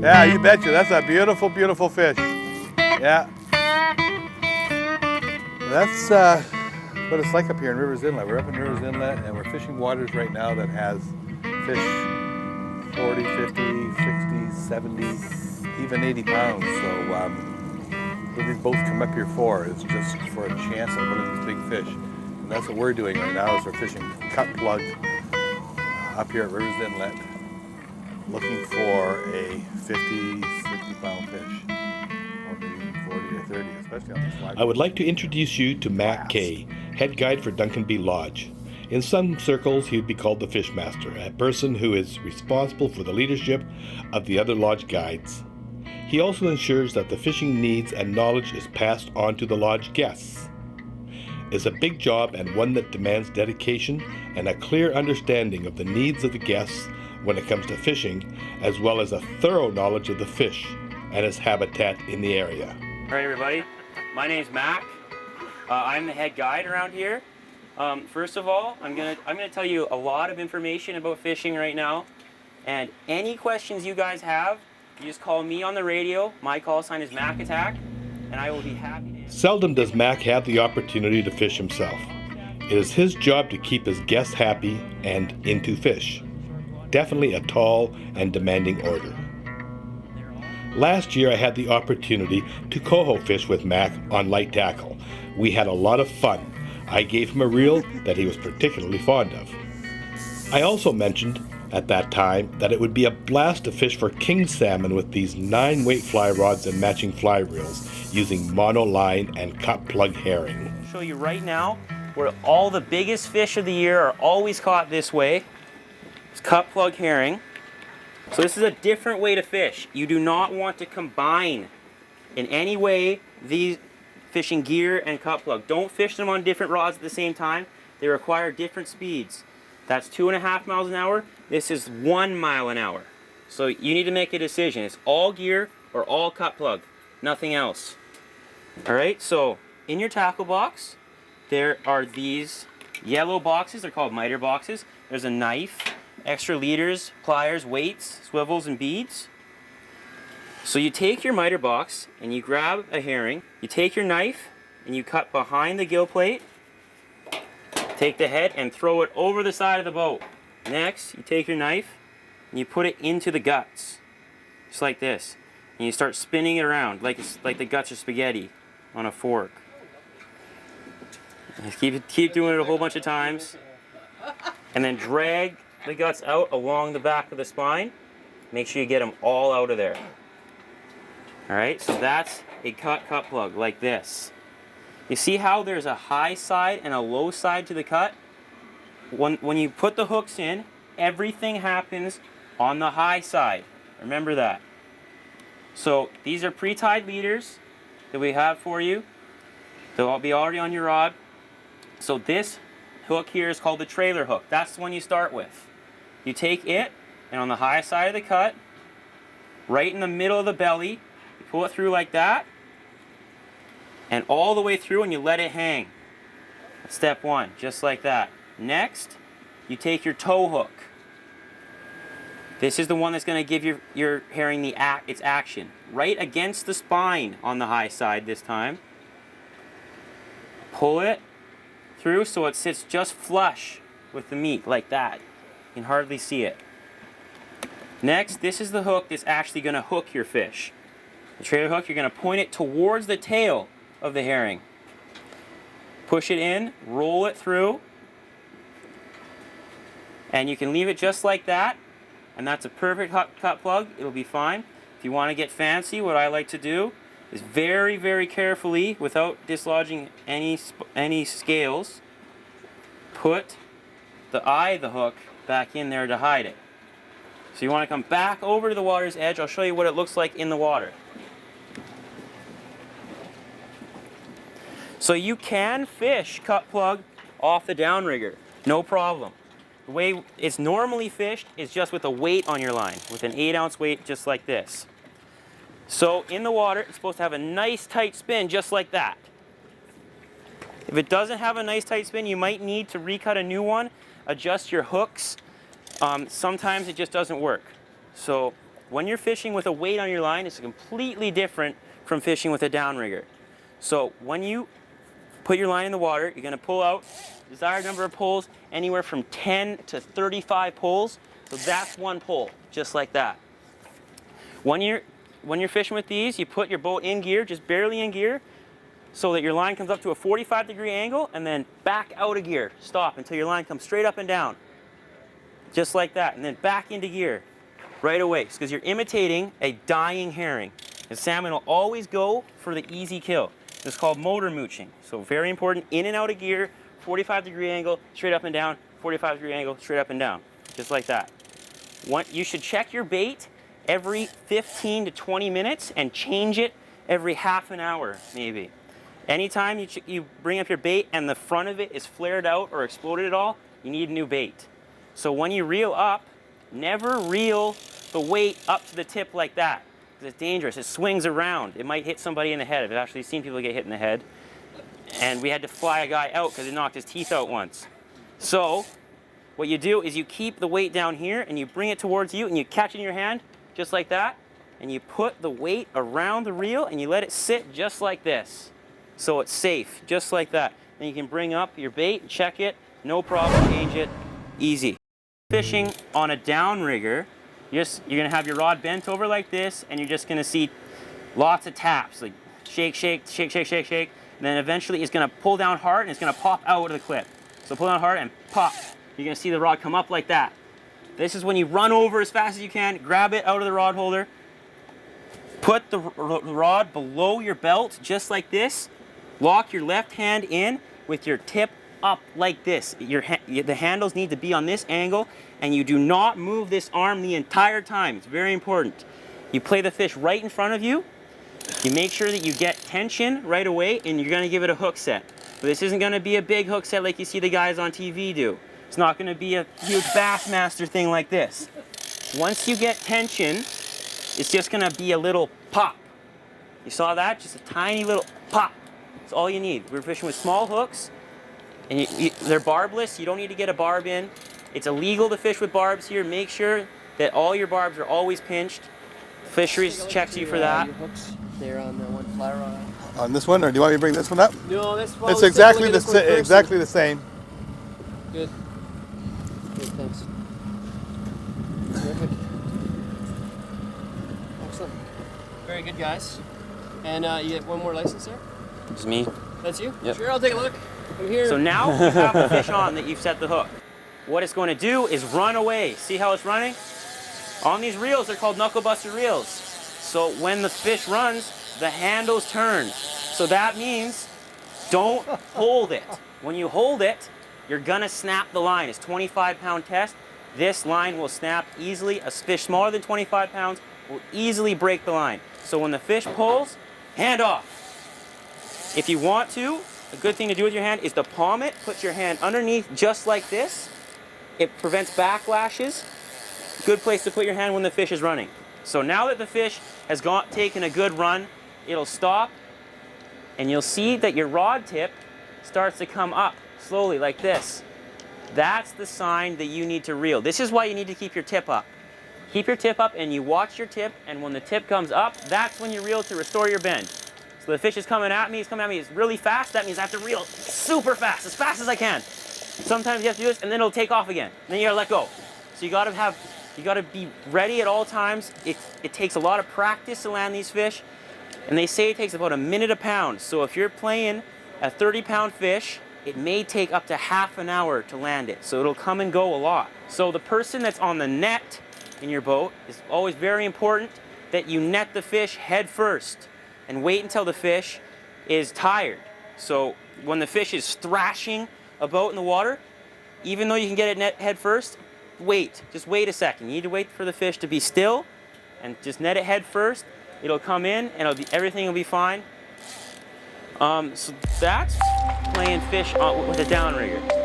Yeah, you betcha. That's a beautiful, beautiful fish. Yeah. That's what it's like up here in Rivers Inlet. We're up in Rivers Inlet and we're fishing waters right now that has fish 40, 50, 60, 70, even 80 pounds. So what these boats come up here for is just for a chance at one of these big fish. And that's what we're doing right now is we're fishing cut plug up here at Rivers Inlet, looking for a 50, 60 pound fish. Or maybe even 40 or 30, especially on the slide. I would like to introduce you to Matt Kay, head guide for Duncanby Lodge. In some circles, he would be called the Fishmaster, a person who is responsible for the leadership of the other lodge guides. He also ensures that the fishing needs and knowledge is passed on to the lodge guests. It's a big job and one that demands dedication and a clear understanding of the needs of the guests when it comes to fishing, as well as a thorough knowledge of the fish and its habitat in the area. All right, everybody. My name's Mac. I'm the head guide around here. First of all, I'm gonna tell you a lot of information about fishing right now, and any questions you guys have, you just call me on the radio. My call sign is Mac Attack, and I will be happy to answer. Seldom does Mac have the opportunity to fish himself. It is his job to keep his guests happy and into fish. Definitely a tall and demanding order. Last year I had the opportunity to coho fish with Mac on light tackle. We had a lot of fun. I gave him a reel that he was particularly fond of. I also mentioned at that time that it would be a blast to fish for king salmon with these 9-weight fly rods and matching fly reels using mono line and cut plug herring. I'll show you right now where all the biggest fish of the year are always caught this way. It's cut plug herring. So this is a different way to fish. You do not want to combine in any way these fishing gear and cut plug. Don't fish them on different rods at the same time. They require different speeds. That's 2.5 miles an hour. This is 1 mile an hour. So you need to make a decision. It's all gear or all cut plug, nothing else. All right, so in your tackle box, there are these yellow boxes. They're called miter boxes. There's a knife, extra leaders, pliers, weights, swivels, and beads. So you take your miter box and you grab a herring. You take your knife and you cut behind the gill plate. Take the head and throw it over the side of the boat. Next, you take your knife and you put it into the guts, just like this. And you start spinning it around like the guts of spaghetti on a fork. And keep doing it a whole bunch of times. And then drag the guts out along the back of the spine. Make sure you get them all out of there. All right, so that's a cut plug like this. You see how there's a high side and a low side to the cut? When you put the hooks in, everything happens on the high side. Remember that. So these are pre-tied leaders that we have for you. They'll all be already on your rod. So this hook here is called the trailer hook. That's the one you start with. You take it, and on the high side of the cut, right in the middle of the belly, you pull it through like that, and all the way through, and you let it hang. That's step one, just like that. Next, you take your tow hook. This is the one that's going to give your herring its action. Right against the spine on the high side this time. Pull it through so it sits just flush with the meat, like that. You can hardly see it. Next, this is the hook that's actually going to hook your fish. The trailer hook, you're going to point it towards the tail of the herring. Push it in, roll it through, and you can leave it just like that, and that's a perfect cut plug. It'll be fine. If you want to get fancy, what I like to do is very, very carefully, without dislodging any scales, put the eye of the hook back in there to hide it. So you want to come back over to the water's edge. I'll show you what it looks like in the water. So you can fish cut plug off the downrigger, no problem. The way it's normally fished is just with a weight on your line, with an 8-ounce weight just like this. So in the water, it's supposed to have a nice tight spin just like that. If it doesn't have a nice tight spin, you might need to recut a new one, adjust your hooks. Sometimes it just doesn't work. So when you're fishing with a weight on your line, it's completely different from fishing with a downrigger. So when you put your line in the water, you're going to pull out desired number of pulls, anywhere from 10 to 35 pulls. So that's one pull, just like that. When you're fishing with these, you put your boat in gear, just barely in gear, so that your line comes up to a 45-degree angle, and then back out of gear. Stop until your line comes straight up and down. Just like that, and then back into gear right away, because you're imitating a dying herring. And salmon will always go for the easy kill. It's called motor mooching. So very important, in and out of gear, 45-degree angle, straight up and down, 45-degree angle, straight up and down, just like that. You should check your bait every 15 to 20 minutes and change it every half an hour, maybe. Anytime you bring up your bait and the front of it is flared out or exploded at all, you need new bait. So when you reel up, never reel the weight up to the tip like that, because it's dangerous. It swings around. It might hit somebody in the head. I've actually seen people get hit in the head. And we had to fly a guy out because he knocked his teeth out once. So what you do is you keep the weight down here and you bring it towards you and you catch it in your hand just like that, and you put the weight around the reel and you let it sit just like this. So it's safe, just like that. Then you can bring up your bait, check it, no problem, change it, easy. Fishing on a downrigger, you're gonna have your rod bent over like this, and you're just gonna see lots of taps, like shake, shake, shake, shake, shake, shake. And then eventually it's gonna pull down hard and it's gonna pop out of the clip. So pull down hard and pop. You're gonna see the rod come up like that. This is when you run over as fast as you can, grab it out of the rod holder, put the rod below your belt just like this, lock your left hand in with your tip up like this. The handles need to be on this angle, and you do not move this arm the entire time. It's very important. You play the fish right in front of you. You make sure that you get tension right away, and you're gonna give it a hook set. But this isn't gonna be a big hook set like you see the guys on TV do. It's not gonna be a huge Bassmaster thing like this. Once you get tension, it's just gonna be a little pop. You saw that? Just a tiny little pop. That's all you need. We're fishing with small hooks, and they're barbless. You don't need to get a barb in. It's illegal to fish with barbs here. Make sure that all your barbs are always pinched. Fisheries checks you for that. Your hooks there on the one fly rod. On this one, or do you want me to bring this one up? No, that's fine. It's exactly the same. Good. Good, thanks. Terrific. Excellent. Very good, guys. And you get one more license there? It's me. That's you? Yep. Sure, I'll take a look. I'm here. So now you have the fish on that you've set the hook. What it's going to do is run away. See how it's running? On these reels, they're called knuckle buster reels. So when the fish runs, the handles turn. So that means don't hold it. When you hold it, you're gonna snap the line. It's 25-pound test. This line will snap easily. A fish smaller than 25 pounds will easily break the line. So when the fish pulls, hand off. If you want to, a good thing to do with your hand is to palm it, put your hand underneath just like this. It prevents backlashes. Good place to put your hand when the fish is running. So now that the fish has taken a good run, it'll stop, and you'll see that your rod tip starts to come up slowly like this. That's the sign that you need to reel. This is why you need to keep your tip up. Keep your tip up, and you watch your tip, and when the tip comes up, that's when you reel to restore your bend. So the fish is coming at me, it's really fast. That means I have to reel super fast, as fast as I can. Sometimes you have to do this, and then it'll take off again. And then you gotta let go. So you gotta be ready at all times. It takes a lot of practice to land these fish, and they say it takes about a minute a pound. So if you're playing a 30-pound fish, it may take up to half an hour to land it. So it'll come and go a lot. So the person that's on the net in your boat is always very important that you net the fish head first and wait until the fish is tired. So when the fish is thrashing about in the water, even though you can get it net head first, just wait a second. You need to wait for the fish to be still and just net it head first. It'll come in and everything will be fine. So that's playing fish with a downrigger.